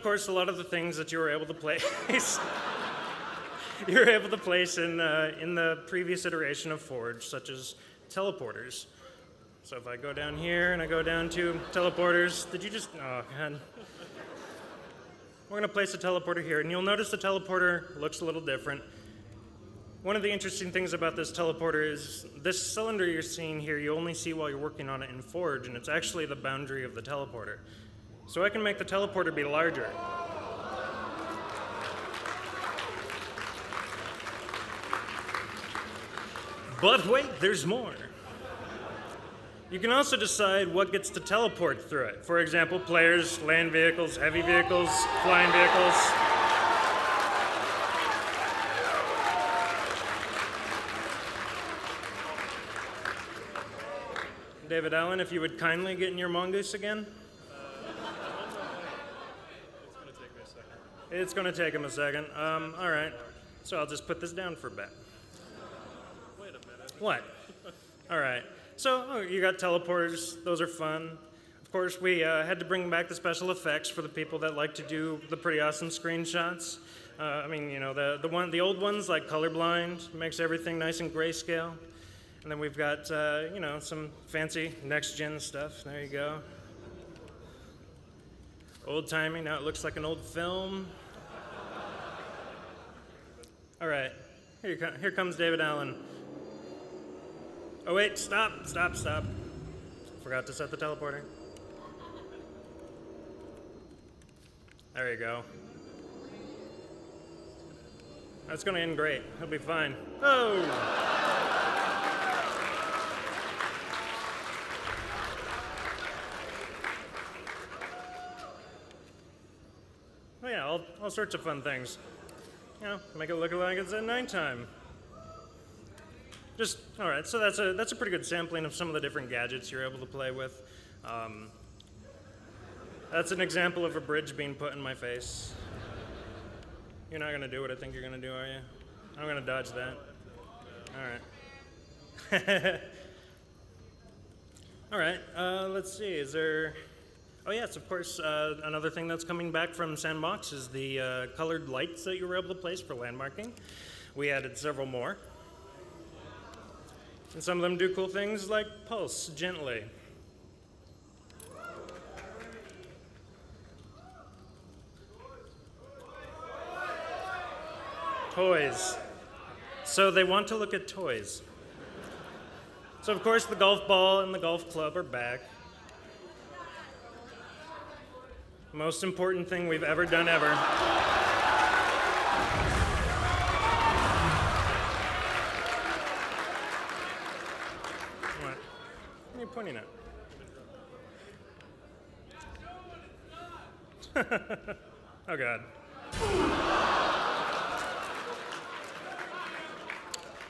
of course, a lot of the things that you were able to place, you were able to place in the previous iteration of Forge, such as teleporters. So if I go down here and I go down to teleporters, did you just, oh God. We're going to place a teleporter here, and you'll notice the teleporter looks a little different. One of the interesting things about this teleporter is this cylinder you're seeing here, you only see while you're working on it in Forge, and it's actually the boundary of the teleporter. So I can make the teleporter be larger. But wait, there's more. You can also decide what gets to teleport through it. For example, players, land vehicles, heavy vehicles, flying vehicles. David Allen, if you would kindly get in your mongoose again. It's going to take him a second. All right. So I'll just put this down for a bit. Wait a minute. What? All right. So you got teleporters. Those are fun. Of course, we had to bring back the special effects for the people that like to do the pretty awesome screenshots. I mean, you know, the old ones like Colorblind makes everything nice and grayscale. And then we've got, you know, some fancy next-gen stuff. There you go. Old-timey. Now it looks like an old film. All right. Here comes David Allen. Oh, wait. Stop. Forgot to set the teleporter. There you go. That's going to end great. He'll be fine. Oh! Oh yeah, all sorts of fun things. You know, make it look like it's at nighttime. Just, all right, so that's a pretty good sampling of some of the different gadgets you're able to play with. That's an example of a bridge being put in my face. You're not gonna do what I think you're gonna do, are you? I'm gonna dodge that. All right. All right, let's see, is there... Oh yes, of course, another thing that's coming back from Sandbox is the colored lights that you were able to place for landmarking. We added several more. And some of them do cool things like pulse gently. Toys. So they want to look at toys. So of course the golf ball and the golf club are back. Most important thing we've ever done ever. What? What are you pointing at? Oh God.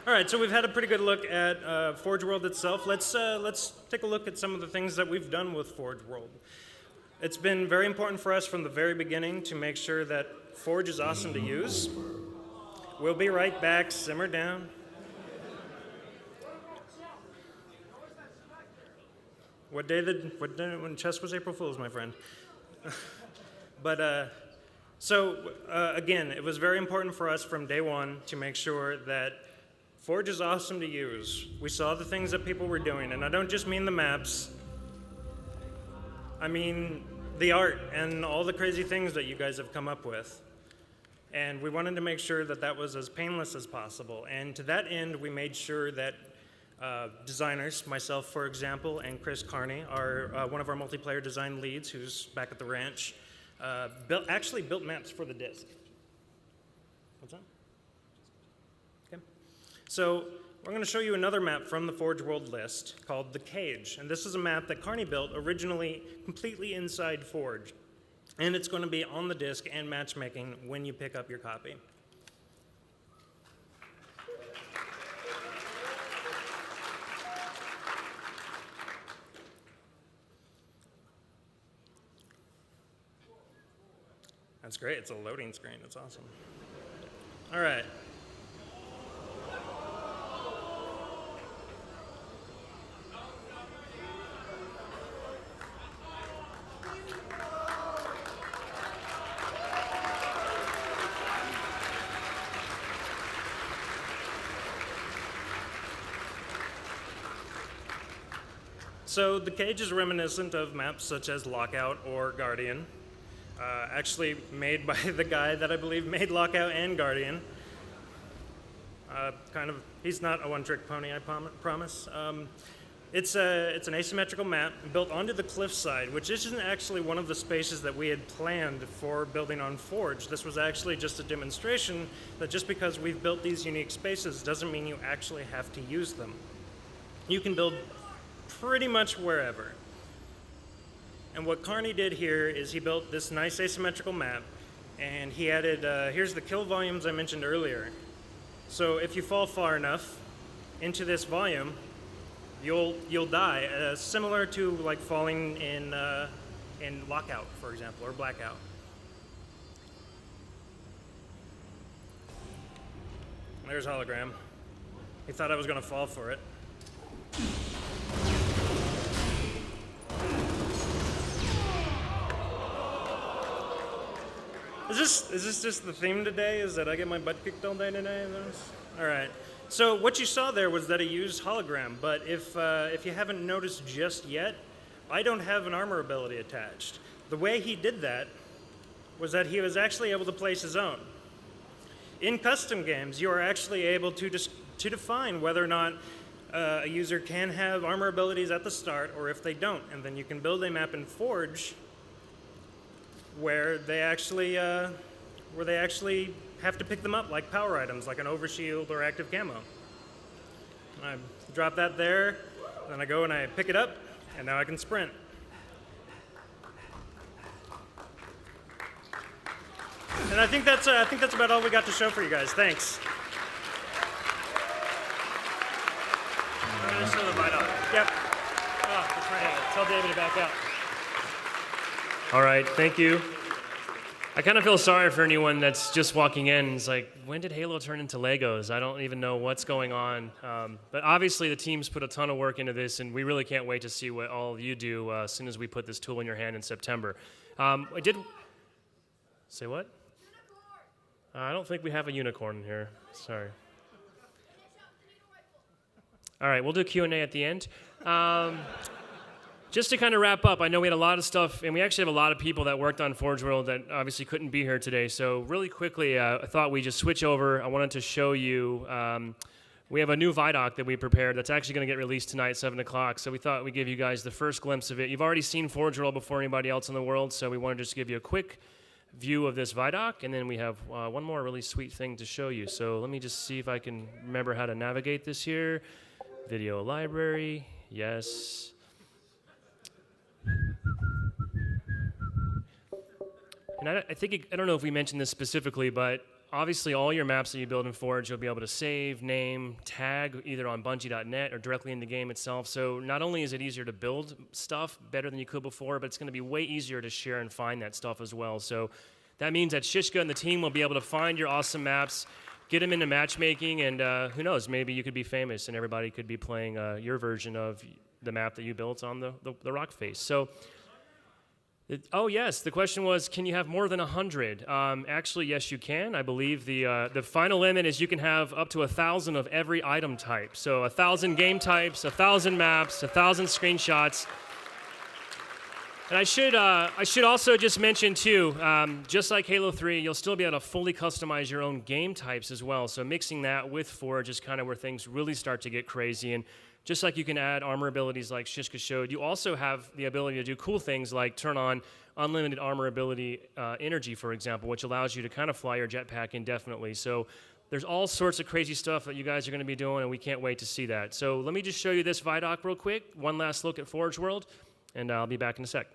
All right, so we've had a pretty good look at Forge World itself. Let's take a look at some of the things that we've done with Forge World. It's been very important for us from the very beginning to make sure that Forge is awesome to use. We'll be right back. Simmer down. What day when chess was April Fool's, my friend? But again, it was very important for us from day one to make sure that Forge is awesome to use. We saw the things that people were doing, and I don't just mean the maps. I mean the art and all the crazy things that you guys have come up with. And we wanted to make sure that that was as painless as possible. And to that end, we made sure that designers, myself for example, and Chris Carney, one of our multiplayer design leads who's back at the ranch, actually built maps for the disc. What's that? Okay. So we're going to show you another map from the Forge World list called The Cage. And this is a map that Carney built originally completely inside Forge. And it's going to be on the disc and matchmaking when you pick up your copy. That's great. It's a loading screen. It's awesome. All right. So the cage is reminiscent of maps such as Lockout or Guardian, actually made by the guy that I believe made Lockout and Guardian. He's not a one-trick pony, I promise. It's an asymmetrical map built onto the cliffside, which isn't actually one of the spaces that we had planned for building on Forge. This was actually just a demonstration that just because we've built these unique spaces doesn't mean you actually have to use them. You can build pretty much wherever. And what Carney did here is he built this nice asymmetrical map, and he added, here's the kill volumes I mentioned earlier. So if you fall far enough into this volume, you'll die, similar to like falling in Lockout, for example, or Blackout. There's Hologram. He thought I was going to fall for it. Is this just the theme today? Is that I get my butt kicked all day today? All right. So what you saw there was that he used hologram, but if you haven't noticed just yet, I don't have an armor ability attached. The way he did that was that he was actually able to place his own. In custom games, you are actually able to define whether or not a user can have armor abilities at the start or if they don't, and then you can build a map in Forge where they actually have to pick them up like power items, like an overshield or active camo. I drop that there, then I go and I pick it up, and now I can sprint. And I think that's about all we got to show for you guys. Thanks. Let's show the vidoc. Yep. Oh, that's right. Tell David to back out. All right, thank you. I kind of feel sorry for anyone that's just walking in. It's like, when did Halo turn into Legos? I don't even know what's going on. But obviously the team's put a ton of work into this, and we really can't wait to see what all of you do as soon as we put this tool in your hand in September. I did... Say what? I don't think we have a unicorn in here. Sorry. All right, we'll do Q&A at the end. Just to kind of wrap up, I know we had a lot of stuff, and we actually have a lot of people that worked on Forge World that obviously couldn't be here today. So really quickly, I thought we'd just switch over. I wanted to show you, we have a new vidoc that we prepared that's actually going to get released tonight, 7 o'clock. So we thought we'd give you guys the first glimpse of it. You've already seen Forge World before anybody else in the world, so we wanted to just give you a quick view of this vidoc, and then we have one more really sweet thing to show you. So let me just see if I can remember how to navigate this here. Video library, yes. And I don't know if we mentioned this specifically, but obviously all your maps that you build in Forge, you'll be able to save, name, tag either on Bungie.net or directly in the game itself. So not only is it easier to build stuff better than you could before, but it's going to be way easier to share and find that stuff as well. So that means that Shishka and the team will be able to find your awesome maps, get them into matchmaking, and who knows, maybe you could be famous and everybody could be playing your version of the map that you built on the rock face. So. Oh yes, the question was, can you have more than 100? Actually, yes, you can. I believe the final limit is you can have up to 1,000 of every item type. So 1,000 game types, 1,000 maps, 1,000 screenshots. And I should also just mention too, just like Halo 3, you'll still be able to fully customize your own game types as well. So mixing that with Forge is kind of where things really start to get crazy. And just like you can add armor abilities like Shishka showed, you also have the ability to do cool things like turn on unlimited armor ability energy, for example, which allows you to kind of fly your jetpack indefinitely. So there's all sorts of crazy stuff that you guys are going to be doing, and we can't wait to see that. So let me just show you this vidoc real quick. One last look at Forge World, and I'll be back in a sec.